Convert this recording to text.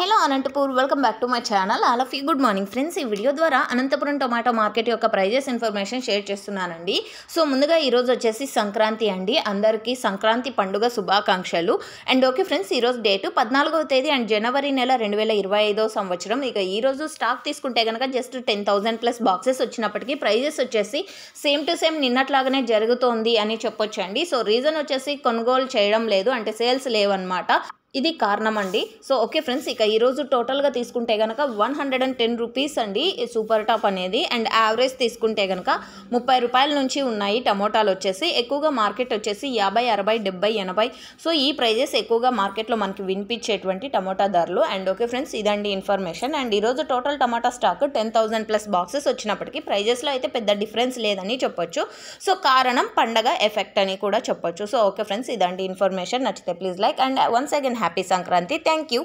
Hello Anantapur welcome back to my channel. All of you good morning friends. ఈ video ద్వారా Anantapuram tomato market యొక్క prices information share చేస్తున్నానండి. So ముందుగా ఈరోజు వచ్చేసి సంక్రాంతి అండి. అందరికీ సంక్రాంతి పండుగ శుభాకాంక్షలు. అండ్ ఓకే ఫ్రెండ్స్, ఈరోజు డేటు 14వ తేదీ అండ్ జనవరి నెల 2025 సంవత్సరం. ఇక ఈరోజు స్టాక్ తీసుకుంటే కనుక జస్ట్ 10,000 ప్లస్ బాక్సెస్ వచ్చినప్పటికీ ప్రైజెస్ వచ్చేసి సేమ్ టు సేమ్ నిన్నట్లాగానే జరుగుతోంది అని చెప్పొచ్చు అండి. సో రీజన్ వచ్చేసి కొనుగోలు చేయడం లేదు, అంటే సేల్స్ లేవన్నమాట. ఇది కారణం అండి. సో ఓకే ఫ్రెండ్స్, ఇక ఈరోజు టోటల్గా తీసుకుంటే కనుక 110 రూపీస్ అండి సూపర్ టాప్ అనేది. అండ్ యావరేజ్ తీసుకుంటే కనుక 30 రూపాయల నుంచి ఉన్నాయి టమోటాలు వచ్చేసి. ఎక్కువగా మార్కెట్ వచ్చేసి 50, 60, 70, 80. సో ఈ ప్రైజెస్ ఎక్కువగా మార్కెట్లో మనకి వినిపించేటువంటి టమోటా ధరలు. అండ్ ఓకే ఫ్రెండ్స్, ఇదండి ఇన్ఫర్మేషన్. అండ్ ఈరోజు టోటల్ టమాటా స్టాక్ 10,000 ప్లస్ బాక్సెస్ వచ్చినప్పటికీ ప్రైజెస్లో అయితే పెద్ద డిఫరెన్స్ లేదని చెప్పొచ్చు. సో కారణం పండగ ఎఫెక్ట్ అని కూడా చెప్పొచ్చు. సో ఓకే ఫ్రెండ్స్, ఇదండి ఇన్ఫర్మేషన్. నచ్చితే please like and once again happy Sankranti. Thank you.